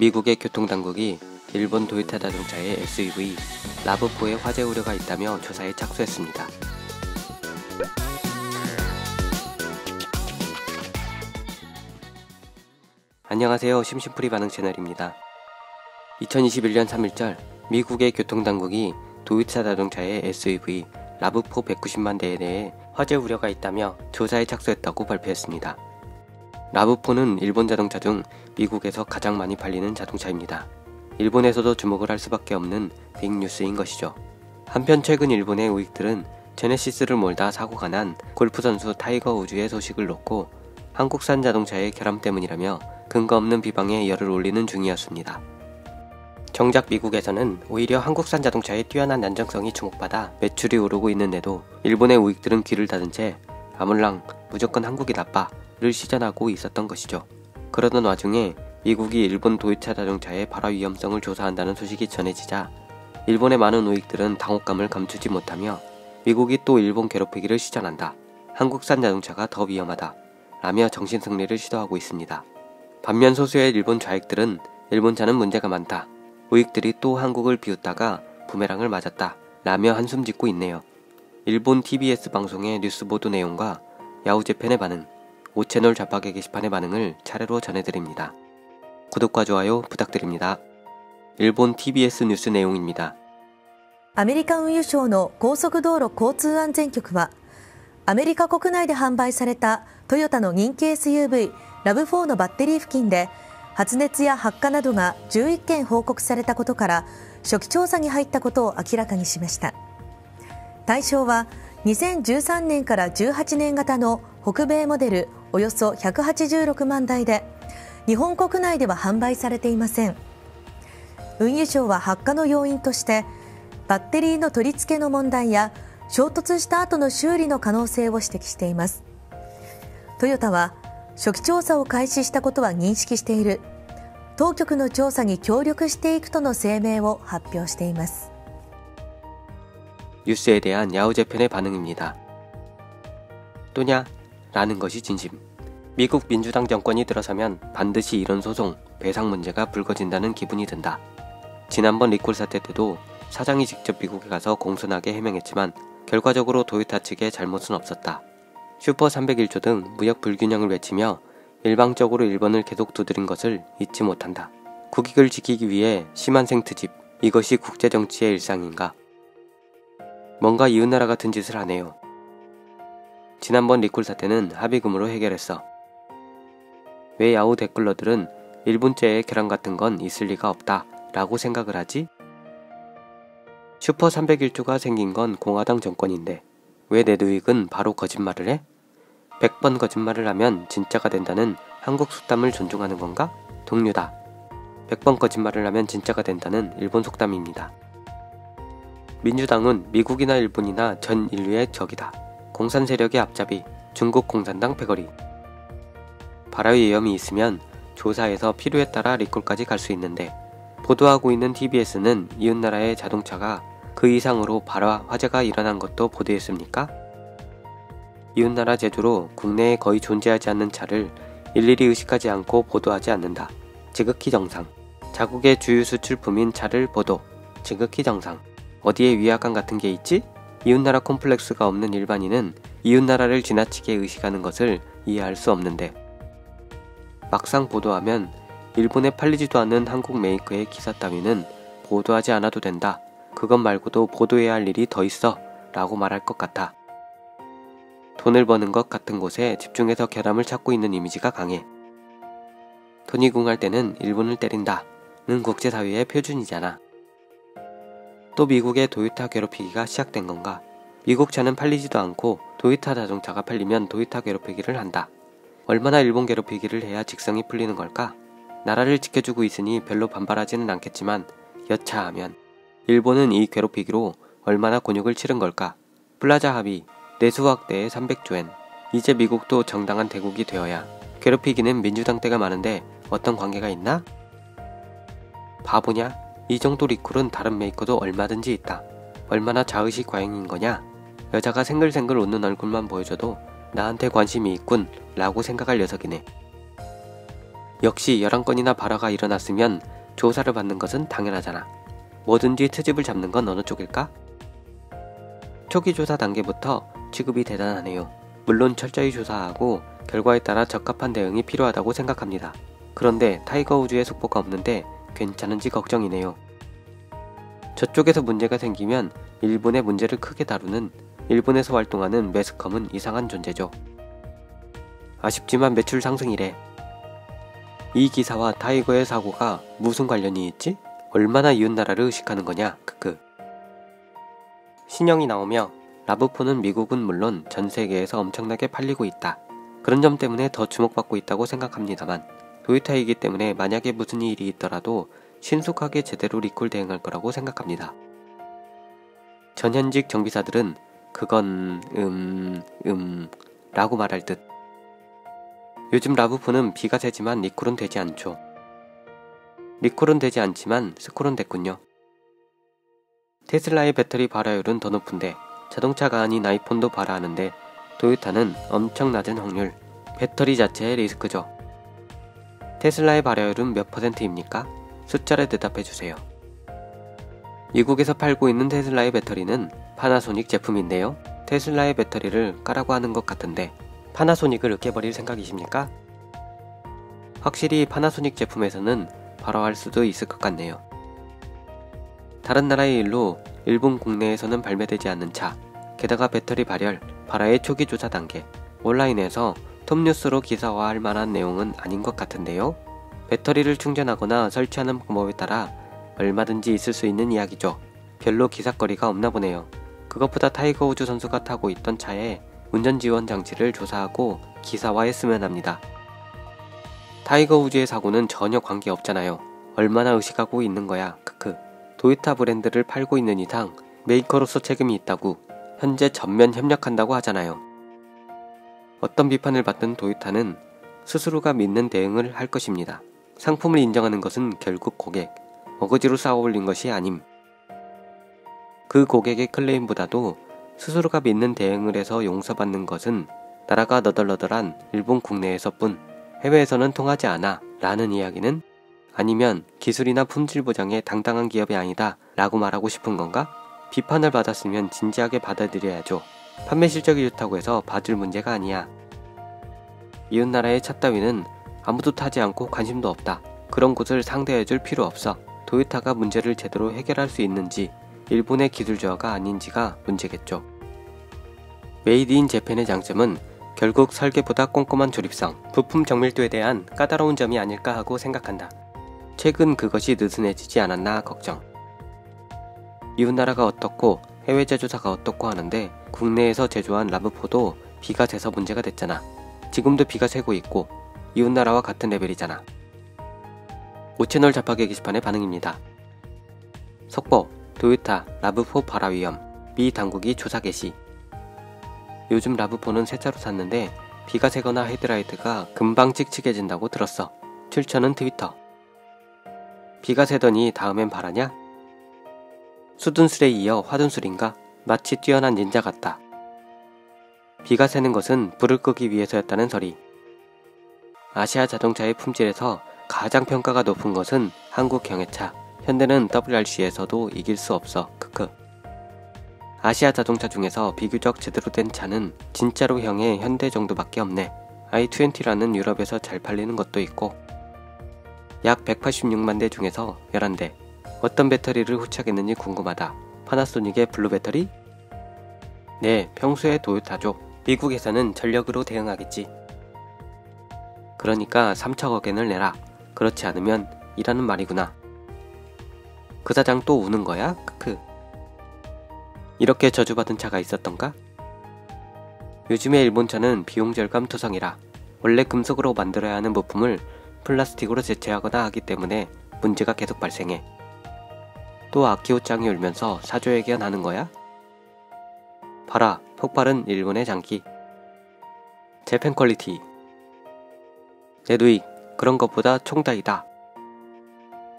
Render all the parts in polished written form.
미국의 교통당국이 일본 도요타 자동차의 SUV 라브4에 화재 우려가 있다며 조사에 착수했습니다. 안녕하세요. 심심풀이 반응 채널입니다. 2021년 3일절 미국의 교통당국이 도요타 자동차의 SUV 라브4 190만 대에 대해 화재 우려가 있다며 조사에 착수했다고 발표했습니다. 라브4는 일본 자동차 중 미국에서 가장 많이 팔리는 자동차입니다. 일본에서도 주목을 할 수밖에 없는 빅뉴스인 것이죠. 한편 최근 일본의 우익들은 제네시스를 몰다 사고가 난 골프 선수 타이거 우즈의 소식을 놓고 한국산 자동차의 결함 때문이라며 근거 없는 비방에 열을 올리는 중이었습니다. 정작 미국에서는 오히려 한국산 자동차의 뛰어난 안정성이 주목받아 매출이 오르고 있는데도 일본의 우익들은 귀를 닫은 채 아몰랑 무조건 한국이 나빠를 시전하고 있었던 것이죠. 그러던 와중에 미국이 일본 도요타 자동차의 발화 위험성을 조사한다는 소식이 전해지자 일본의 많은 우익들은 당혹감을 감추지 못하며 미국이 또 일본 괴롭히기를 시전한다. 한국산 자동차가 더 위험하다. 라며 정신승리를 시도하고 있습니다. 반면 소수의 일본 좌익들은 일본 차는 문제가 많다. 우익들이 또 한국을 비웃다가 부메랑을 맞았다. 라며 한숨 짓고 있네요. 일본 TBS 방송의 뉴스 보도 내용과 야후재팬의 반응, 5채널 좌파계 게시판의 반응을 차례로 전해드립니다. 구독과 좋아요 부탁드립니다. 일본 TBS 뉴스 내용입니다. アメリカ運輸省の高速道路交通安全局は、アメリカ国内で販売されたトヨタの人気 SUV ラブ4のバッテリー付近で発熱や発火などが11件報告されたことから初期調査に入ったことを明らかにしました。対象は2013年から18年型の北米モデルおよそ186万台で、日本国内では販売されていません。運輸省は発火の要因としてバッテリーの取り付けの問題や衝突した後の修理の可能性を指摘しています。トヨタは初期調査を開始したことは認識している。当局の調査に協力していくとの声明を発表しています。 뉴스에 대한 야후재팬의 반응입니다. 또냐? 라는 것이 진심. 미국 민주당 정권이 들어서면 반드시 이런 소송, 배상 문제가 불거진다는 기분이 든다. 지난번 리콜 사태 때도 사장이 직접 미국에 가서 공손하게 해명했지만 결과적으로 도요타 측의 잘못은 없었다. 슈퍼 301조 등 무역 불균형을 외치며 일방적으로 일본을 계속 두드린 것을 잊지 못한다. 국익을 지키기 위해 심한 생트집, 이것이 국제정치의 일상인가? 뭔가 이웃나라 같은 짓을 하네요. 지난번 리콜 사태는 합의금으로 해결했어. 왜 야후 댓글러들은 일본제의 결함 같은 건 있을 리가 없다 라고 생각을 하지? 슈퍼 301조가 생긴 건 공화당 정권인데 왜 네드윅은 바로 거짓말을 해? 100번 거짓말을 하면 진짜가 된다는 한국 속담을 존중하는 건가? 동료다. 100번 거짓말을 하면 진짜가 된다는 일본 속담입니다. 민주당은 미국이나 일본이나 전 인류의 적이다. 공산 세력의 앞잡이, 중국 공산당 패거리. 발화 위험이 있으면 조사해서 필요에 따라 리콜까지 갈 수 있는데 보도하고 있는 TBS는 이웃나라의 자동차가 그 이상으로 발화 화재가 일어난 것도 보도했습니까? 이웃나라 제조로 국내에 거의 존재하지 않는 차를 일일이 의식하지 않고 보도하지 않는다. 지극히 정상. 자국의 주요 수출품인 차를 보도. 지극히 정상. 어디에 위화감 같은 게 있지? 이웃나라 콤플렉스가 없는 일반인은 이웃나라를 지나치게 의식하는 것을 이해할 수 없는데 막상 보도하면 일본에 팔리지도 않는 한국 메이커의 기사 따위는 보도하지 않아도 된다. 그것 말고도 보도해야 할 일이 더 있어 라고 말할 것 같아. 돈을 버는 것 같은 곳에 집중해서 결함을 찾고 있는 이미지가 강해. 돈이 궁할 때는 일본을 때린다 는 국제사회의 표준이잖아. 또 미국의 도요타 괴롭히기가 시작된 건가? 미국 차는 팔리지도 않고 도요타 자동차가 팔리면 도요타 괴롭히기를 한다. 얼마나 일본 괴롭히기를 해야 직성이 풀리는 걸까? 나라를 지켜주고 있으니 별로 반발하지는 않겠지만 여차하면 일본은 이 괴롭히기로 얼마나 곤욕을 치른 걸까? 플라자 합의, 내수 확대에 300조엔. 이제 미국도 정당한 대국이 되어야 괴롭히기는 민주당 때가 많은데 어떤 관계가 있나? 바보냐? 이 정도 리콜은 다른 메이커도 얼마든지 있다. 얼마나 자의식 과잉인 거냐? 여자가 생글생글 웃는 얼굴만 보여줘도 나한테 관심이 있군 라고 생각할 녀석이네. 역시 11건이나 발화가 일어났으면 조사를 받는 것은 당연하잖아. 뭐든지 트집을 잡는 건 어느 쪽일까? 초기 조사 단계부터 취급이 대단하네요. 물론 철저히 조사하고 결과에 따라 적합한 대응이 필요하다고 생각합니다. 그런데 타이거 우즈의 속보가 없는데 괜찮은지 걱정이네요. 저쪽에서 문제가 생기면 일본의 문제를 크게 다루는 일본에서 활동하는 매스컴은 이상한 존재죠. 아쉽지만 매출 상승이래. 이 기사와 타이거의 사고가 무슨 관련이 있지? 얼마나 이웃나라를 의식하는 거냐, 크크. 신형이 나오며 라브4는 미국은 물론 전 세계에서 엄청나게 팔리고 있다. 그런 점 때문에 더 주목받고 있다고 생각합니다만 도요타이기 때문에 만약에 무슨 일이 있더라도 신속하게 제대로 리콜 대응할 거라고 생각합니다. 전현직 정비사들은 그건 라고 말할 듯. 요즘 라브4는 비가 새지만 리콜은 되지 않죠. 리콜은 되지 않지만 스콜은 됐군요. 테슬라의 배터리 발화율은 더 높은데 자동차가 아닌 아이폰도 발화하는데 도요타는 엄청 낮은 확률, 배터리 자체의 리스크죠. 테슬라의 발화율은 몇 %입니까? 숫자를 대답해주세요. 미국에서 팔고 있는 테슬라의 배터리는 파나소닉 제품인데요. 테슬라의 배터리를 까라고 하는 것 같은데 파나소닉을 으깨버릴 생각이십니까? 확실히 파나소닉 제품에서는 발화할 수도 있을 것 같네요. 다른 나라의 일로 일본 국내에서는 발매되지 않는 차, 게다가 배터리 발열, 발화의 초기 조사 단계, 온라인에서 톱뉴스로 기사화할 만한 내용은 아닌 것 같은데요. 배터리를 충전하거나 설치하는 방법에 따라 얼마든지 있을 수 있는 이야기죠. 별로 기사거리가 없나 보네요. 그것보다 타이거 우즈 선수가 타고 있던 차에 운전 지원 장치를 조사하고 기사화했으면 합니다. 타이거 우즈의 사고는 전혀 관계없잖아요. 얼마나 의식하고 있는 거야, 크크. 도요타 브랜드를 팔고 있는 이상 메이커로서 책임이 있다고 현재 전면 협력한다고 하잖아요. 어떤 비판을 받든 도요타는 스스로가 믿는 대응을 할 것입니다. 상품을 인정하는 것은 결국 고객, 어거지로 쌓아올린 것이 아님. 그 고객의 클레임보다도 스스로가 믿는 대응을 해서 용서받는 것은 나라가 너덜너덜한 일본 국내에서뿐 해외에서는 통하지 않아 라는 이야기는 아니면 기술이나 품질 보장에 당당한 기업이 아니다 라고 말하고 싶은 건가? 비판을 받았으면 진지하게 받아들여야죠. 판매 실적이 좋다고 해서 봐줄 문제가 아니야. 이웃나라의 차 따위는 아무도 타지 않고 관심도 없다. 그런 곳을 상대해줄 필요 없어. 도요타가 문제를 제대로 해결할 수 있는지 일본의 기술 저하가 아닌지가 문제겠죠. 메이드 인 재팬의 장점은 결국 설계보다 꼼꼼한 조립성, 부품 정밀도에 대한 까다로운 점이 아닐까 하고 생각한다. 최근 그것이 느슨해지지 않았나 걱정. 이웃나라가 어떻고 해외 제조사가 어떻고 하는데 국내에서 제조한 라브4도 비가 새서 문제가 됐잖아. 지금도 비가 새고 있고 이웃나라와 같은 레벨이잖아. 5채널 자파계 게시판의 반응입니다. 속보, 도요타 라브4 발화 위험, 미 당국이 조사 개시. 요즘 라브4는 새 차로 샀는데 비가 새거나 헤드라이트가 금방 칙칙해진다고 들었어. 출처는 트위터. 비가 새더니 다음엔 발하냐? 수둔술에 이어 화둔술인가? 마치 뛰어난 닌자 같다. 비가 새는 것은 불을 끄기 위해서였다는 소리. 아시아 자동차의 품질에서 가장 평가가 높은 것은 한국 경해차. 현대는 WRC에서도 이길 수 없어. 크크. 아시아 자동차 중에서 비교적 제대로 된 차는 진짜로 형의 현대 정도밖에 없네. i20라는 유럽에서 잘 팔리는 것도 있고 약 186만 대 중에서 11대. 어떤 배터리를 후착했는지 궁금하다. 파나소닉의 블루 배터리? 네, 평소에 도요타죠. 미국에서는 전력으로 대응하겠지. 그러니까 3천억엔을 내라. 그렇지 않으면 이라는 말이구나. 그 사장 또 우는 거야? 크크. 이렇게 저주받은 차가 있었던가? 요즘의 일본 차는 비용 절감 투성이라 원래 금속으로 만들어야 하는 부품을 플라스틱으로 대체하거나 하기 때문에 문제가 계속 발생해. 또 아키오짱이 울면서 사조회견하는 거야? 봐라, 폭발은 일본의 장기. 재팬 퀄리티. 내두익, 그런 것보다 총다이다.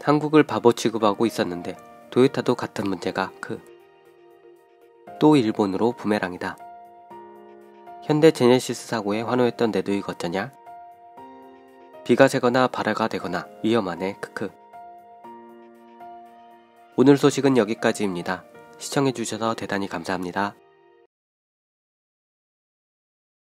한국을 바보 취급하고 있었는데 도요타도 같은 문제가 또 일본으로 부메랑이다. 현대 제네시스 사고에 환호했던 내두익 어쩌냐? 비가 새거나 발화가 되거나 위험하네 크크. 오늘 소식은 여기까지입니다. 시청해주셔서 대단히 감사합니다.